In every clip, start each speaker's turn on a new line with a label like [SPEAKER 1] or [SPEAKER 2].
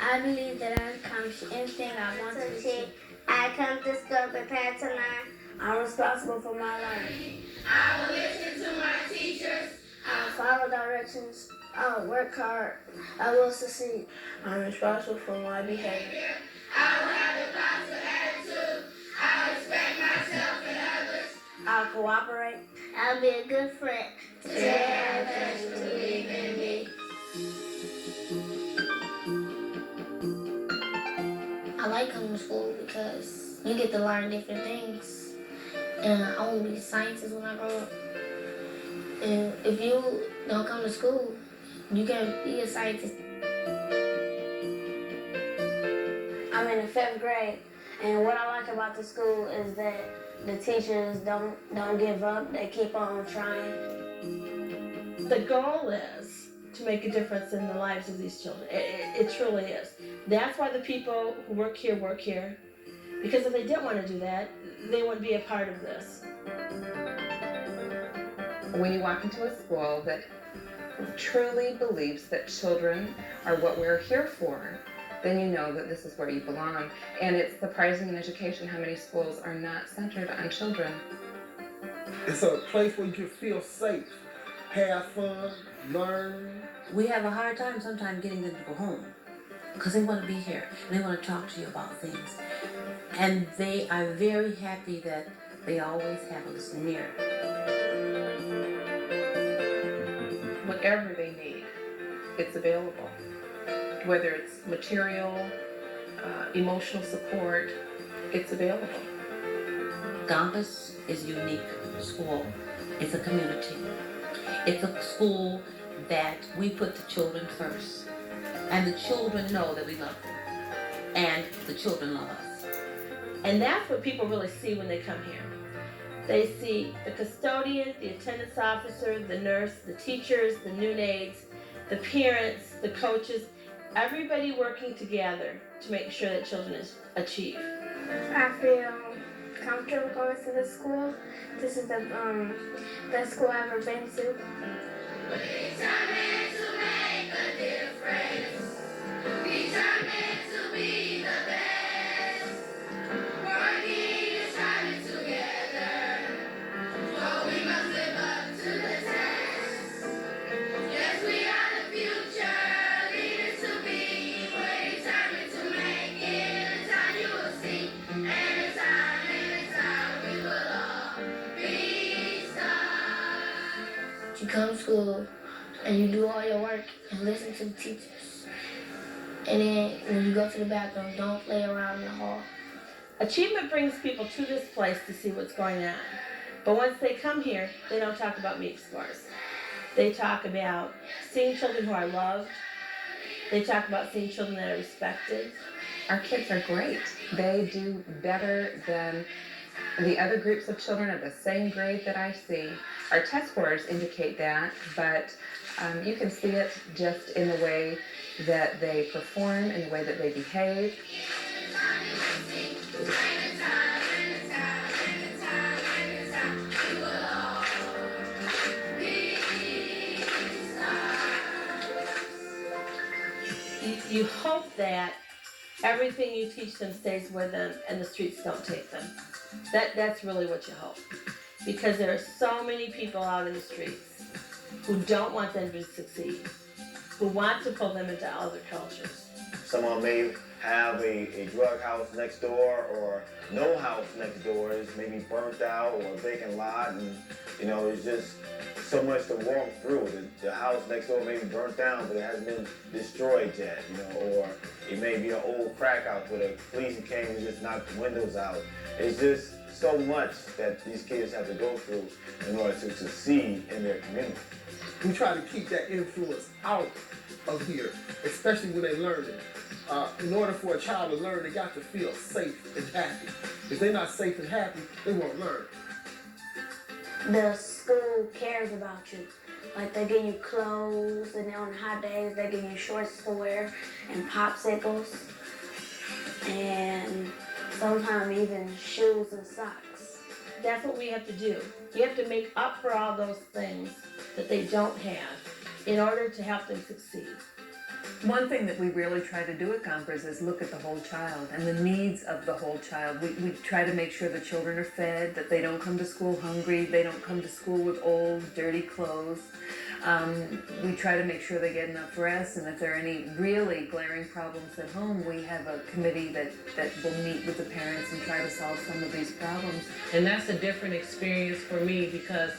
[SPEAKER 1] I believe that I accomplish anything I want to achieve. I come to school prepared to learn. I'm responsible for my learning. I will listen to my teachers. I will follow directions. I will work hard. I will succeed. I'm responsible for my behavior. I will have a positive attitude. I will respect myself and others. I'll cooperate. I'll be a good friend. Today I pledge to believe in me. I like coming to school because you get to learn different things. And I want to be a scientist when I grow up. And if you don't come to school, you can't be a scientist. I'm in the 5th grade, and what I like about the school is that the teachers don't give up. They keep on trying.
[SPEAKER 2] The goal is to make a difference in the lives of these children. It truly is. That's why the people who work here. Because if they didn't want to do that, they wouldn't be a part of this.
[SPEAKER 3] When you walk into a school that truly believes that children are what we're here for, then you know that this is where you belong. And it's surprising in education how many schools are not centered on children.
[SPEAKER 4] It's a place where you can feel safe, have fun, learn.
[SPEAKER 5] We have a hard time sometimes getting them to go home because they want to be here and they want to talk to you about things. And they are very happy that they always have us near.
[SPEAKER 3] Whatever they need, it's available. Whether it's material, emotional support, it's available.
[SPEAKER 5] Gompers is a unique school. It's a community. It's a school that we put the children first. And the children know that we love them. And the children love us.
[SPEAKER 2] And that's what people really see when they come here. They see the custodian, the attendance officer, the nurse, the teachers, the new aides, the parents, the coaches, everybody working together to make sure that children achieve.
[SPEAKER 1] I feel comfortable going to this school. This is the best school I've ever been to. Determined to make a difference. Determined to be the best. Working and striving together. So we must live up to the test. Yes, we are the future leaders to be. We're determined to make it. In time you will see. And in time we will all be stars. You come to school and you do all your work and listen to the teachers. And then when you go to the bathroom, don't play around in the hall.
[SPEAKER 2] Achievement brings people to this place to see what's going on. But once they come here, they don't talk about MEP scores. They talk about seeing children who are loved. They talk about seeing children that are respected.
[SPEAKER 3] Our kids are great. They do better than the other groups of children of the same grade that I see. Our test scores indicate that, but you can see it just in the way that they perform, in the way that they behave.
[SPEAKER 2] You hope that everything you teach them stays with them and the streets don't take them. That's really what you hope. Because there are so many people out in the streets who don't want them to succeed, who want to pull them into other cultures.
[SPEAKER 6] Someone may have a drug house next door or no house next door is maybe burnt out or a vacant lot, and it's just so much to walk through. The house next door may be burnt down, but it hasn't been destroyed yet, or it may be an old crack house where the police came and just knocked the windows out. It's just so much that these kids have to go through in order to succeed in their community.
[SPEAKER 4] We try to keep that influence out of here, especially when they learn it. In order for a child to learn, they got to feel safe and happy. If they're not safe and happy, they won't learn.
[SPEAKER 1] The school cares about you. Like, they give you clothes, and then on hot days they give you shorts to wear and popsicles, and sometimes even shoes and socks.
[SPEAKER 2] That's what we have to do. You have to make up for all those things that they don't have in order to help them succeed.
[SPEAKER 7] One thing that we really try to do at Gompers is look at the whole child and the needs of the whole child. We try to make sure the children are fed, that they don't come to school hungry, they don't come to school with old, dirty clothes. We try to make sure they get enough rest, and if there are any really glaring problems at home, we have a committee that will meet with the parents and try to solve some of these problems.
[SPEAKER 8] And that's a different experience for me because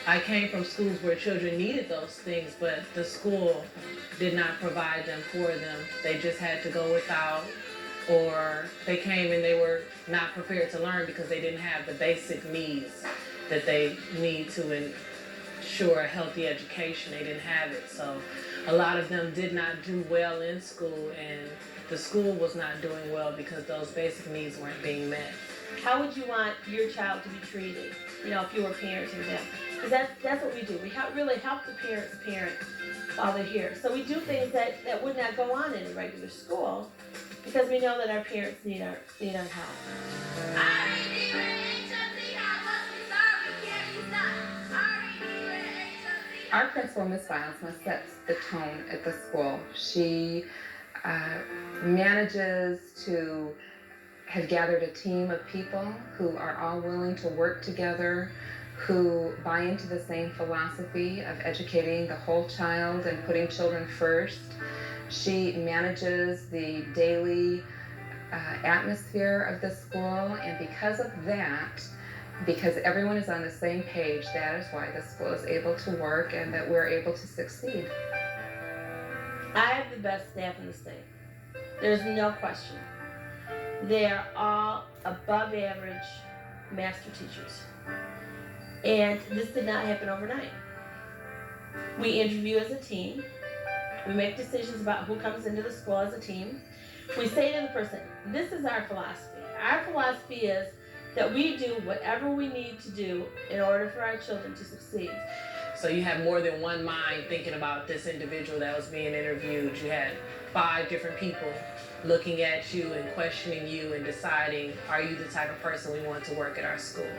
[SPEAKER 8] I came from schools where children needed those things, but the school did not provide them for them. They just had to go without, or they came and they were not prepared to learn because they didn't have the basic needs that they need to ensure a healthy education. They didn't have it. So a lot of them did not do well in school, and the school was not doing well because those basic needs weren't being met.
[SPEAKER 2] How would you want your child to be treated, if you were parenting them? Because that's what we do. We really help the parents parent while they're here. So we do things that would not go on in a regular school because we know that our parents need our help.
[SPEAKER 3] Our principal, Miss Bilesma, sets the tone at the school. She manages to have gathered a team of people who are all willing to work together, who buy into the same philosophy of educating the whole child and putting children first. She manages the daily atmosphere of the school, and because of that, because everyone is on the same page, that is why the school is able to work and that we're able to succeed.
[SPEAKER 2] I have the best staff in the state. There's no question. They are all above average master teachers. And this did not happen overnight. We interview as a team. We make decisions about who comes into the school as a team. We say to the person, this is our philosophy. Our philosophy is that we do whatever we need to do in order for our children to succeed.
[SPEAKER 8] So you have more than one mind thinking about this individual that was being interviewed. You had 5 different people looking at you and questioning you and deciding, are you the type of person we want to work at our school?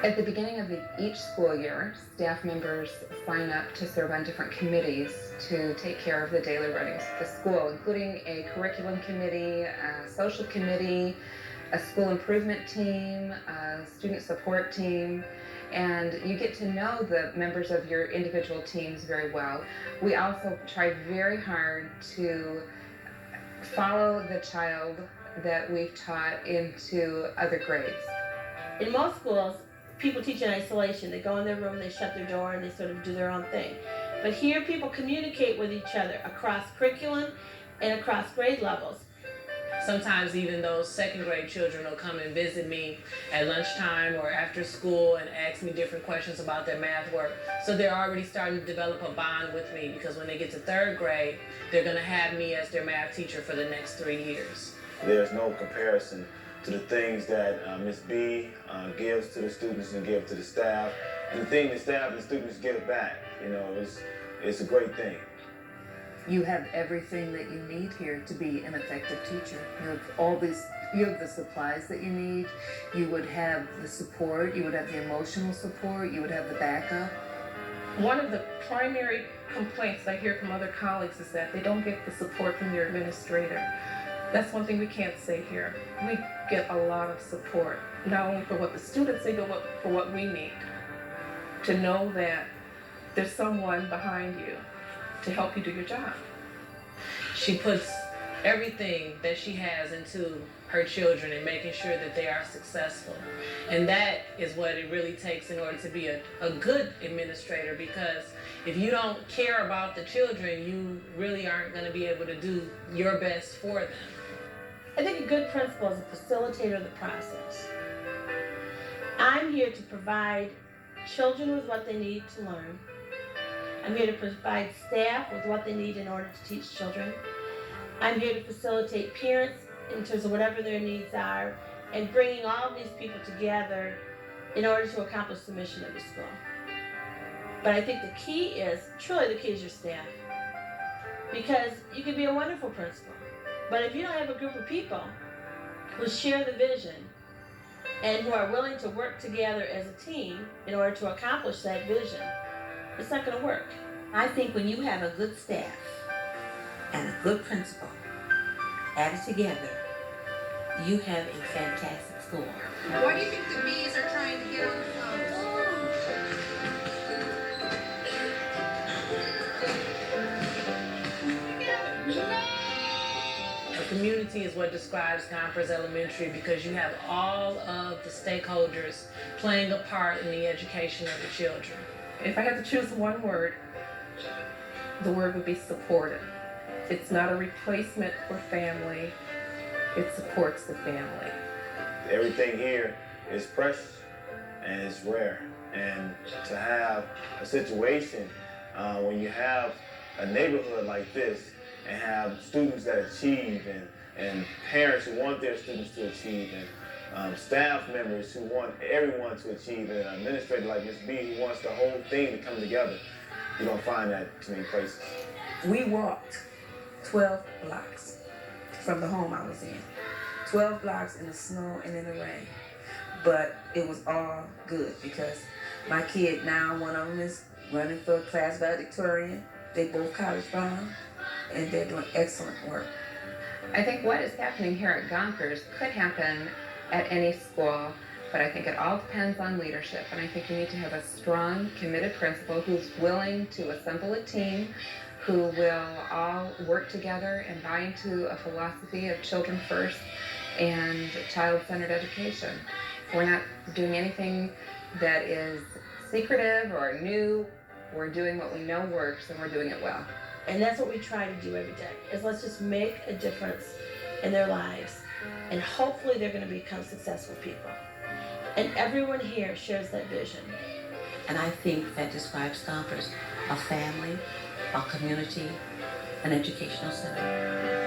[SPEAKER 3] At the beginning of each school year, staff members sign up to serve on different committees to take care of the daily runnings of the school, including a curriculum committee, a social committee, a school improvement team, a student support team, and you get to know the members of your individual teams very well. We also try very hard to follow the child that we've taught into other grades.
[SPEAKER 2] In most schools, people teach in isolation. They go in their room, they shut their door, and they sort of do their own thing. But here, people communicate with each other across curriculum and across grade levels.
[SPEAKER 8] Sometimes even those 2nd grade children will come and visit me at lunchtime or after school and ask me different questions about their math work. So they're already starting to develop a bond with me because when they get to 3rd grade, they're going to have me as their math teacher for the next 3 years. There's no comparison to the things that Ms. B gives to the students and give to the staff, and the thing the staff and students give back. It's a great thing.
[SPEAKER 7] You have everything that you need here to be an effective teacher. You have the supplies that you need, you would have the support, you would have the emotional support, you would have the backup.
[SPEAKER 9] One of the primary complaints I hear from other colleagues is that they don't get the support from their administrator. That's one thing we can't say here. We get a lot of support, not only for what the students say, but for what we need. To know that there's someone behind you to help you do your job.
[SPEAKER 8] She puts everything that she has into her children and making sure that they are successful. And that is what it really takes in order to be a good administrator, because if you don't care about the children, you really aren't going to be able to do your best for them.
[SPEAKER 2] I think a good principal is a facilitator of the process. I'm here to provide children with what they need to learn. I'm here to provide staff with what they need in order to teach children. I'm here to facilitate parents in terms of whatever their needs are, and bringing all of these people together in order to accomplish the mission of the school. But I think truly the key is your staff. Because you can be a wonderful principal, but if you don't have a group of people who share the vision and who are willing to work together as a team in order to accomplish that vision, it's not going to work.
[SPEAKER 5] I think when you have a good staff and a good principal added together, you have a fantastic school.
[SPEAKER 1] What do you think the bees are trying to get on the flowers?
[SPEAKER 8] A community is what describes Gompers Elementary because you have all of the stakeholders playing a part in the education of the children.
[SPEAKER 9] If I had to choose one word, the word would be supportive. It's not a replacement for family, it supports the family.
[SPEAKER 6] Everything here is precious and it's rare. And to have a situation when you have a neighborhood like this and have students that achieve and parents who want their students to achieve and staff members who want everyone to achieve and an administrator like Ms. B who wants the whole thing to come together, you don't find that too many places.
[SPEAKER 10] We walked 12 blocks from the home I was in. 12 blocks in the snow and in the rain. But it was all good because my kid now, one of them is running for class valedictorian. They both college bound and they're doing excellent work.
[SPEAKER 3] I think what is happening here at Gompers could happen at any school, but I think it all depends on leadership. And I think you need to have a strong, committed principal who's willing to assemble a team, who will all work together and buy into a philosophy of children first and child-centered education. We're not doing anything that is secretive or new. We're doing what we know works and we're doing it well.
[SPEAKER 2] And that's what we try to do every day, is let's just make a difference in their lives. And hopefully they're going to become successful people. And everyone here shares that vision.
[SPEAKER 5] And I think that describes Gompers, a family, a community, an educational center.